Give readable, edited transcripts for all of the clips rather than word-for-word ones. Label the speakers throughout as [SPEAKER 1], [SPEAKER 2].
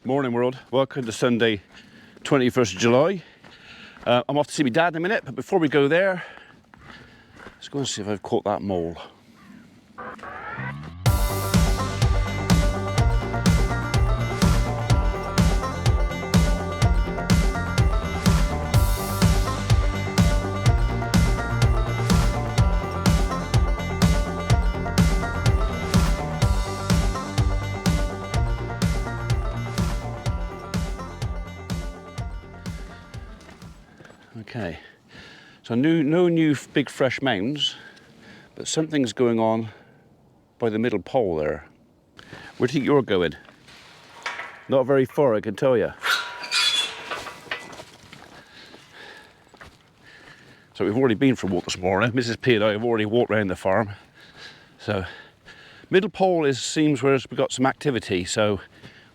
[SPEAKER 1] Morning world, welcome to Sunday 21st of July. I'm off to see my dad in a minute, but before we go there, let's go and see if I've caught that mole. Okay, so no new big fresh mounds, but something's going on by the middle pole there. Where do you think you're going? Not very far, I can tell you. So we've already been for a walk this morning. Mrs. P and I have already walked around the farm. So middle pole seems where we've got some activity, so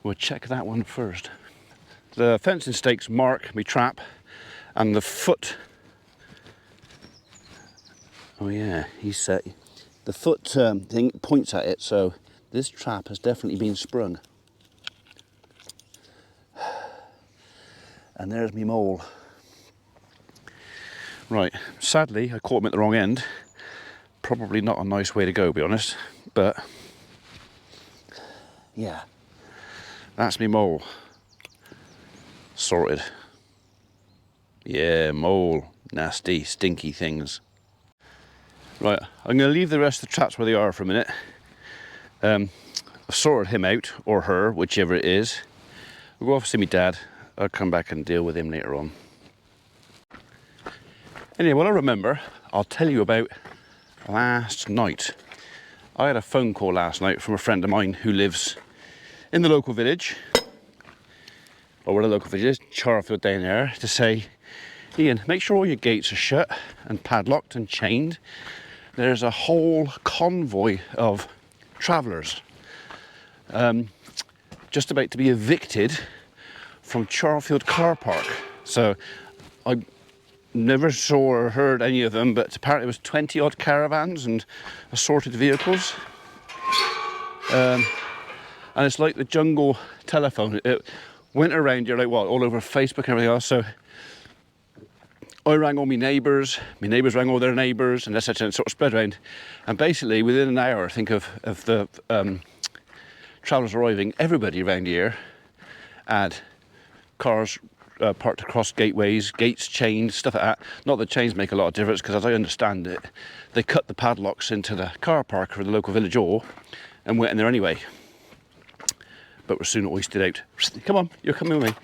[SPEAKER 1] we'll check that one first. The fencing stakes mark my trap. And the foot, oh yeah, he's set. The foot thing points at it, so this trap has definitely been sprung. And there's me mole. Right, sadly I caught him at the wrong end. Probably not a nice way to go, to be honest, but yeah, that's me mole. Sorted. Yeah, mole, nasty, stinky things. Right, I'm going to leave the rest of the traps where they are for a minute. I've sorted him out, or her, whichever it is. We'll go off to see my dad. I'll come back and deal with him later on. Anyway, what I remember, I'll tell you about last night. I had a phone call last night from a friend of mine who lives in the local village, or where the local village is, Charfield down there, to say, Ian, make sure all your gates are shut and padlocked and chained. There's a whole convoy of travellers just about to be evicted from Charfield car park. So I never saw or heard any of them, but apparently it was 20 odd caravans and assorted vehicles. And it's like the jungle telephone. It went around here like what, all over Facebook and everything else. So I rang all my neighbours rang all their neighbours, and that's sort of spread around. And basically, within an hour, I think, of the travellers arriving, everybody around here had cars parked across gateways, gates chained, stuff like that. Not that chains make a lot of difference, because as I understand it, they cut the padlocks into the car park for the local village hall and went in there anyway. But we're soon hoisted out. Come on, you're coming with me.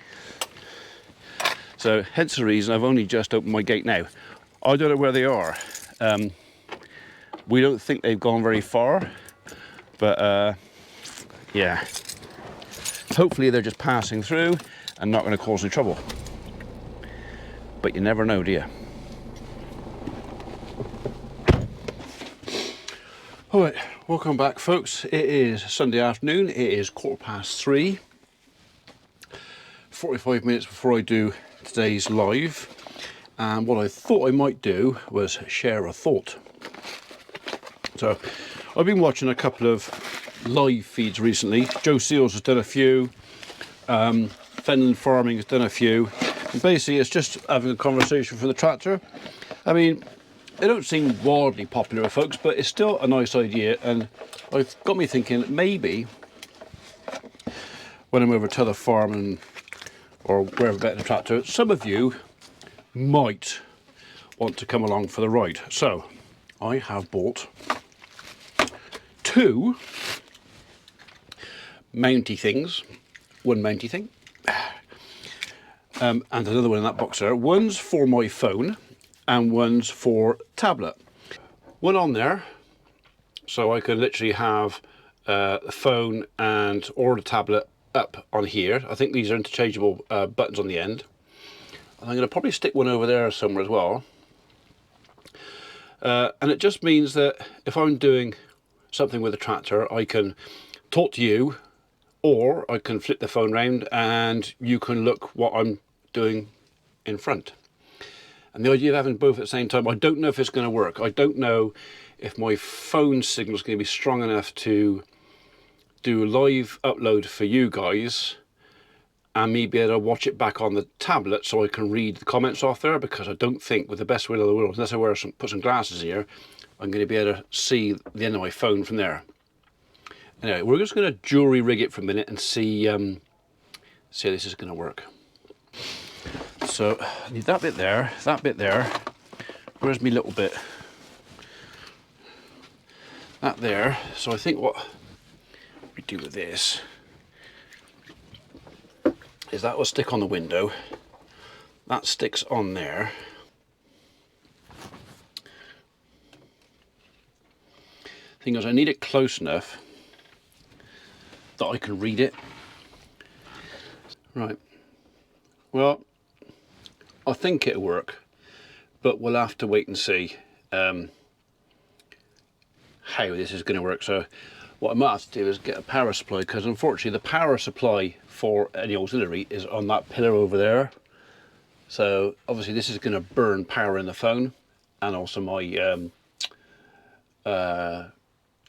[SPEAKER 1] So hence the reason I've only just opened my gate now. I don't know where they are. We don't think they've gone very far, but yeah. Hopefully they're just passing through and not going to cause any trouble. But you never know, do you? All right, welcome back, folks. It is Sunday afternoon. It is 3:15. 45 minutes before I do today's live, and what I thought I might do was share a thought. So I've been watching a couple of live feeds recently. Joe Seels has done a few, Fenland Farming has done a few, and basically it's just having a conversation for the tractor. I mean, they don't seem wildly popular with folks, but it's still a nice idea, and it's got me thinking maybe when I'm over to the farm or wherever better the tractor, some of you might want to come along for the ride. So I have bought two mounty things, one mounty thing, and another one in that box there. One's for my phone and one's for tablet. One on there, so I can literally have the phone or the tablet up on here. I think these are interchangeable buttons on the end. And I'm going to probably stick one over there somewhere as well. And it just means that if I'm doing something with a tractor, I can talk to you, or I can flip the phone round and you can look what I'm doing in front. And the idea of having both at the same time, I don't know if it's going to work. I don't know if my phone signal is going to be strong enough to do a live upload for you guys and me be able to watch it back on the tablet so I can read the comments off there, because I don't think, with the best will of the world, unless I put some glasses here, I'm going to be able to see the end of my phone from there. Anyway, we're just going to jury rig it for a minute and see how this is going to work. So I need that bit there, that bit there. Where's my little bit? That there. So I think what we do with this is that will stick on the window. That sticks on there. Thing is, I need it close enough that I can read it. Right. Well, I think it'll work, but we'll have to wait and see how this is going to work. So what I might have to do is get a power supply, because unfortunately the power supply for any auxiliary is on that pillar over there. So obviously this is going to burn power in the phone and also my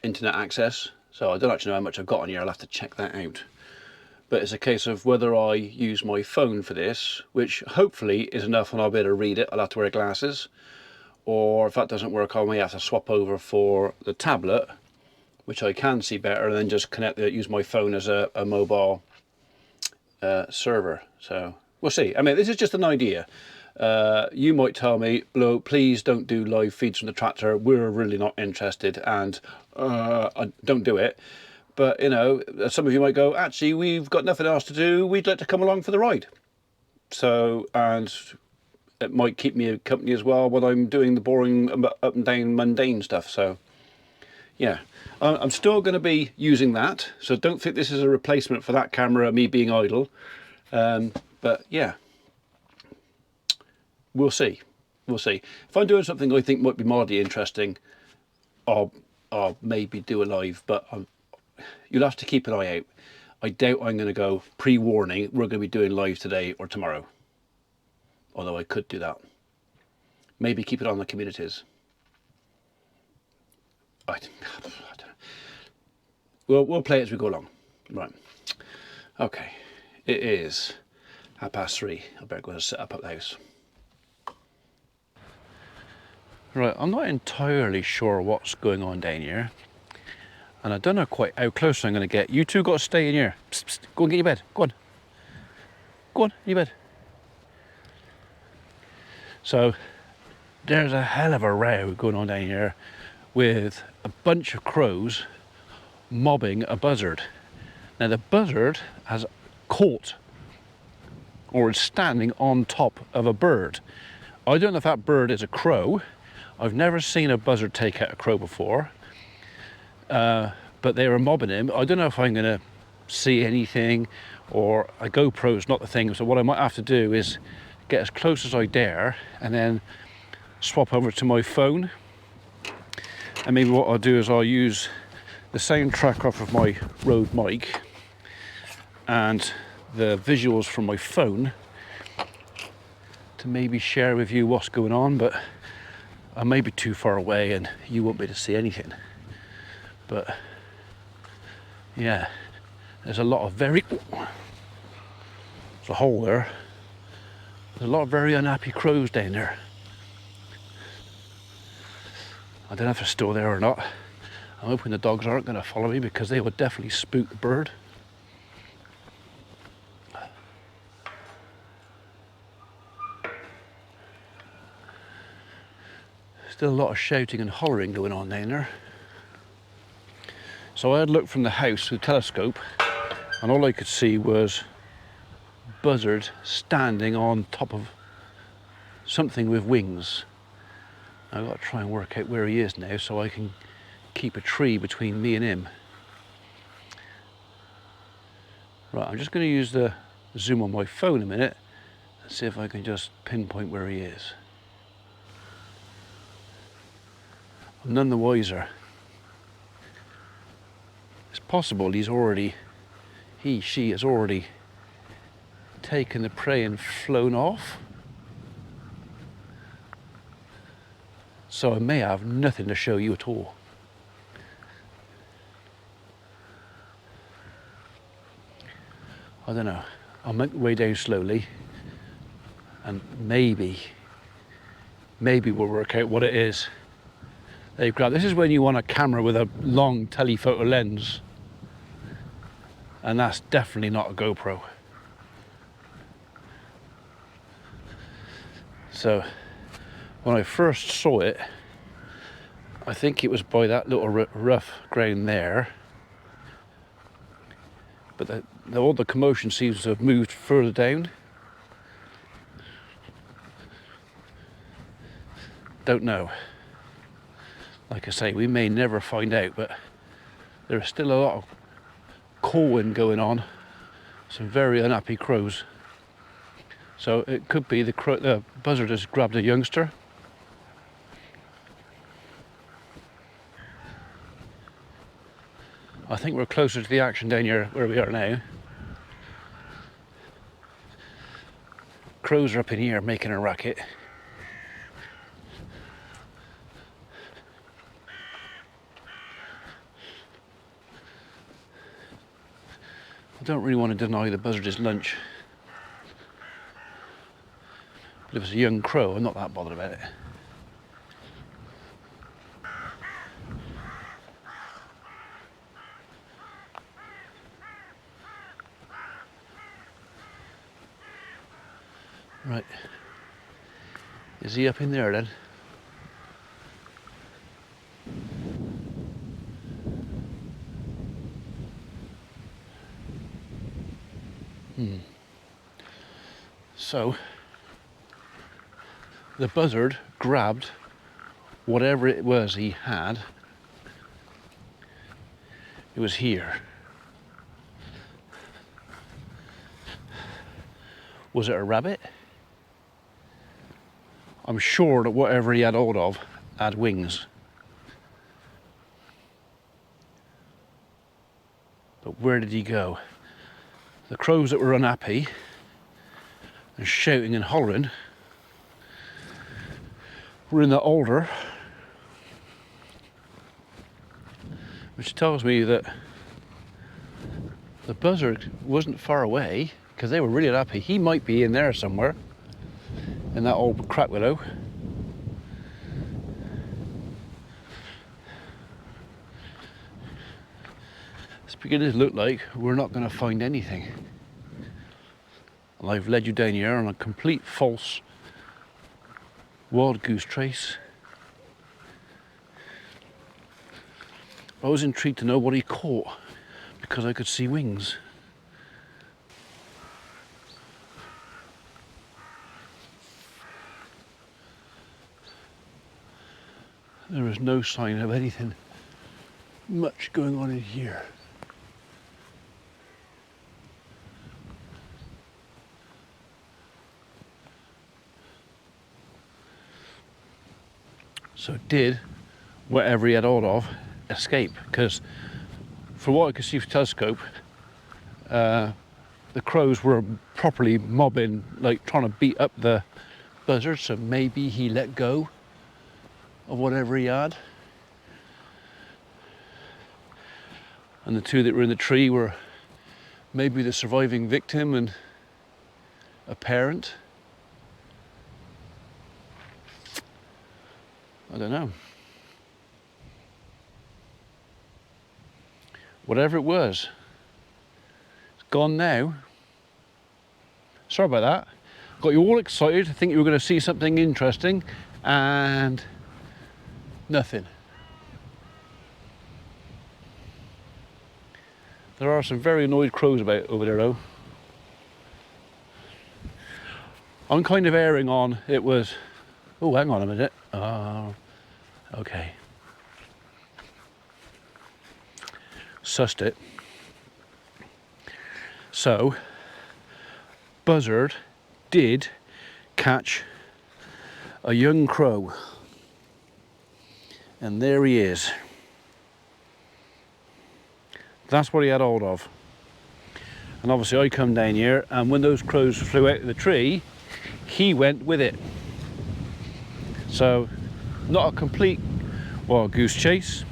[SPEAKER 1] internet access. So I don't actually know how much I've got on here, I'll have to check that out. But it's a case of whether I use my phone for this, which hopefully is enough and I'll be able to read it, I'll have to wear glasses, or if that doesn't work I may have to swap over for the tablet, which I can see better, and then just use my phone as a mobile server. So we'll see. I mean, this is just an idea. You might tell me, Blo, please don't do live feeds from the tractor, we're really not interested, and I don't do it. But you know, some of you might go, actually we've got nothing else to do, we'd like to come along for the ride. So, and it might keep me company as well when I'm doing the boring up and down mundane stuff. So yeah, I'm still going to be using that, so don't think this is a replacement for that camera, me being idle. But yeah, we'll see. We'll see. If I'm doing something I think might be mildly interesting, I'll maybe do a live, but you'll have to keep an eye out. I doubt I'm going to go pre-warning, we're going to be doing live today or tomorrow. Although I could do that. Maybe keep it on the communities. I don't know. We'll play it as we go along. Right. Okay. It is 3:30. I better go and set up at the house. Right, I'm not entirely sure what's going on down here. And I don't know quite how close I'm going to get. You two got to stay in here. Psst, psst, go and get your bed. Go on. Go on, in your bed. So, there's a hell of a row going on down here with a bunch of crows mobbing a buzzard. Now the buzzard has caught or is standing on top of a bird. I don't know if that bird is a crow. I've never seen a buzzard take out a crow before. But they were mobbing him. I don't know if I'm going to see anything, or a GoPro's not the thing. So what I might have to do is get as close as I dare and then swap over to my phone. And maybe what I'll do is I'll use the sound track off of my Rode mic and the visuals from my phone to maybe share with you what's going on, but I may be too far away and you won't be able to see anything. But yeah, there's a lot of there's a hole there. There's a lot of very unhappy crows down there. I don't know if they're still there or not. I'm hoping the dogs aren't going to follow me, because they would definitely spook the bird. Still a lot of shouting and hollering going on down there. So I had looked from the house with the telescope, and all I could see was Buzzard standing on top of something with wings. I've got to try and work out where he is now so I can keep a tree between me and him. Right, I'm just going to use the zoom on my phone a minute and see if I can just pinpoint where he is. I'm none the wiser. It's possible she has already taken the prey and flown off. So I may have nothing to show you at all. I don't know. I'll make my way down slowly, and maybe we'll work out what it is they've grabbed. This is when you want a camera with a long telephoto lens, and that's definitely not a GoPro. So when I first saw it, I think it was by that little rough ground there, but all the commotion seems to have moved further down. Don't know. Like I say, we may never find out, but there's still a lot of cawing going on. Some very unhappy crows. So it could be the buzzard has grabbed a youngster. I think we're closer to the action down here where we are now. Crows are up in here making a racket. I don't really want to deny the buzzard his lunch. But if it's a young crow, I'm not that bothered about it. Right. Is he up in there then? So the buzzard grabbed whatever it was he had. It was here. Was it a rabbit? I'm sure that whatever he had hold of had wings. But where did he go? The crows that were unhappy and shouting and hollering were in the alder, which tells me that the buzzard wasn't far away, because they were really unhappy. He might be in there somewhere, in that old crap willow. It's beginning to look like we're not going to find anything. And I've led you down here on a complete false wild goose trace. I was intrigued to know what he caught, because I could see wings. There is no sign of anything much going on in here. So did whatever he had hold of escape? Because from what I could see with the telescope, the crows were properly mobbing, like trying to beat up the buzzard, so maybe he let go of whatever he had. And the two that were in the tree were maybe the surviving victim and a parent. I don't know. Whatever it was, it's gone now. Sorry about that. Got you all excited, I think you were going to see something interesting, and nothing. There are some very annoyed crows about over there though. I'm kind of erring on it was, oh hang on a minute, oh okay. Sussed it. So, buzzard did catch a young crow. And there he is. That's what he had hold of. And obviously I come down here, and when those crows flew out of the tree, he went with it. So, not a complete wild goose chase.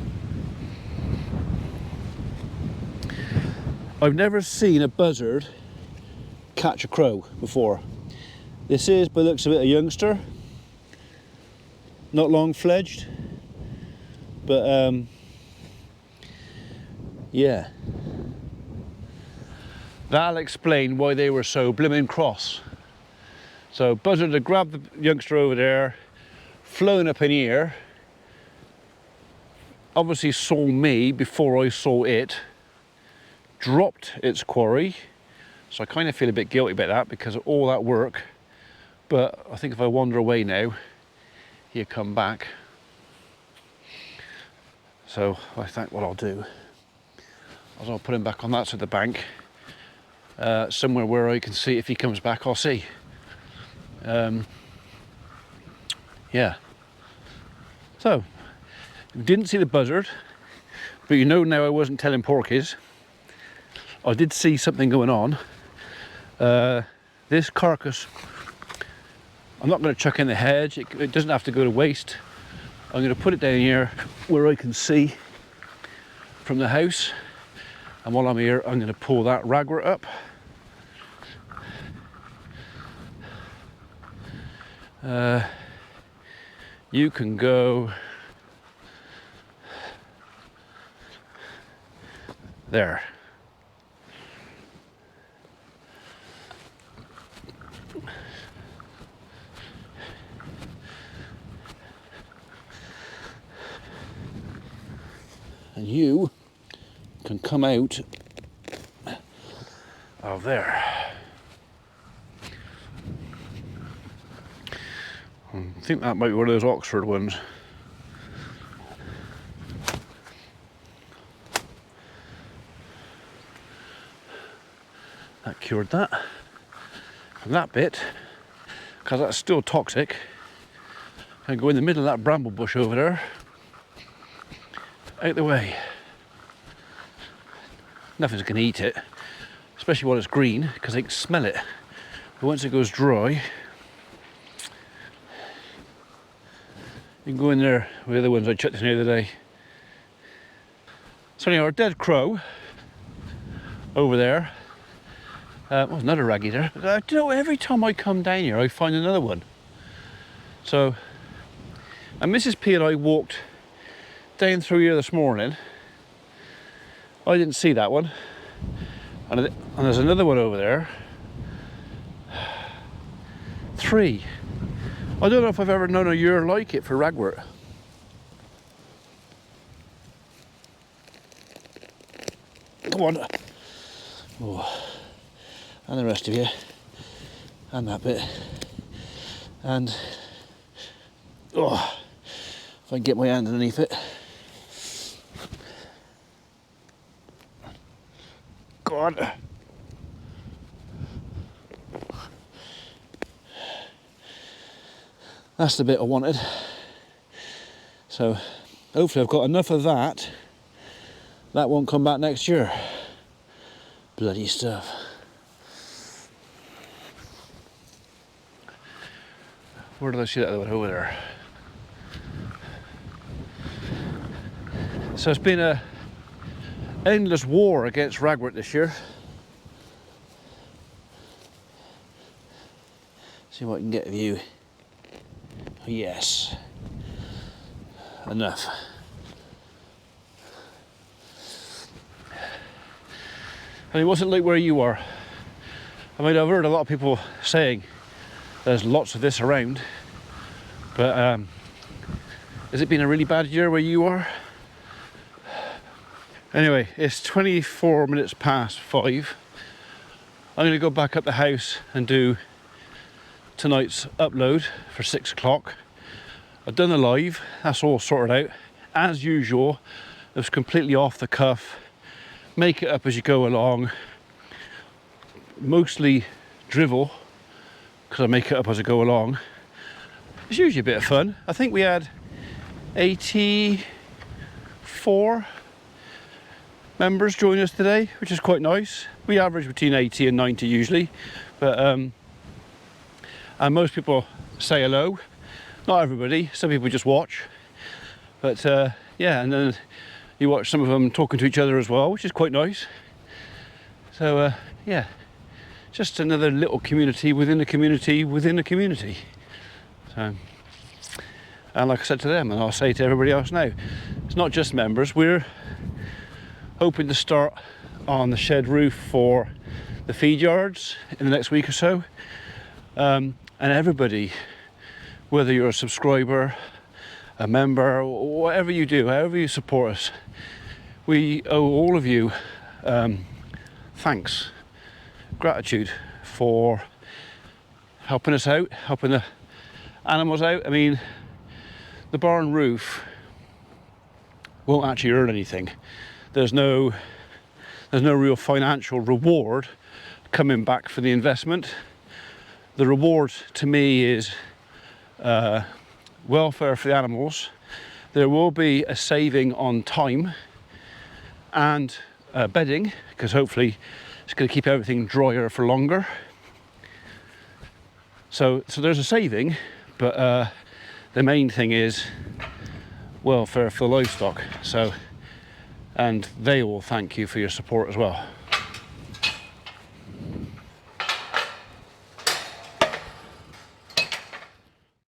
[SPEAKER 1] I've never seen a buzzard catch a crow before. This is, by the looks of it, a youngster. Not long fledged, but yeah. That'll explain why they were so blimmin' cross. So Buzzard had grabbed the youngster over there, flown up in here, obviously saw me before I saw it, dropped its quarry. So I kind of feel a bit guilty about that because of all that work. But I think if I wander away now, he'll come back. So I think what I'll do is I'll put him back on that side of the bank, somewhere where I can see if he comes back, I'll see. Yeah. So, you didn't see the buzzard, but you know now I wasn't telling porkies. I did see something going on. This carcass, I'm not going to chuck in the hedge, it doesn't have to go to waste. I'm going to put it down here where I can see from the house, and while I'm here I'm going to pull that ragwort up. You can go there. And you can come out of there. I think that might be one of those Oxford ones. That cured that. And that bit, because that's still toxic, I go in the middle of that bramble bush over there, out the way. Nothing's going to eat it, especially while it's green, because they can smell it. But once it goes dry, you can go in there with the other ones I chucked in the other day. So anyway, our dead crow over there. Oh, another raggy there. But, you know, every time I come down here, I find another one. So, and Mrs. P and I walked down through here this morning. I didn't see that one. And there's another one over there. 3. I don't know if I've ever known a year like it for ragwort. Come on. Oh. And the rest of you. And that bit. And oh, if I can get my hand underneath it. Go on. That's the bit I wanted. So hopefully I've got enough of that. That won't come back next year. Bloody stuff. Where did I see that other one? Over there. So it's been a endless war against ragwort this year. See what I can get of you. Yes. Enough. And it wasn't like where you are. I mean, I've heard a lot of people saying there's lots of this around, but has it been a really bad year where you are? Anyway, it's 24 minutes past 5. I'm going to go back up the house and do tonight's upload for 6 o'clock. I've done the live, that's all sorted out. As usual, it was completely off the cuff. Make it up as you go along. Mostly drivel, because I make it up as I go along. It's usually a bit of fun. I think we had 84 members join us today, which is quite nice. We average between 80 and 90 usually, but and most people say hello. Not everybody, some people just watch. But yeah, and then you watch some of them talking to each other as well, which is quite nice. So yeah, just another little community within a community within a community. So, and like I said to them, and I'll say to everybody else now, it's not just members. We're hoping to start on the shed roof for the feed yards in the next week or so. And everybody, whether you're a subscriber, a member, whatever you do, however you support us, we owe all of you thanks, gratitude for helping us out, helping the animals out. I mean, the barn roof won't actually earn anything. There's no real financial reward coming back for the investment. The reward to me is welfare for the animals. There will be a saving on time and bedding, because hopefully it's going to keep everything drier for longer. So there's a saving, but the main thing is welfare for the livestock. So, and they will thank you for your support as well.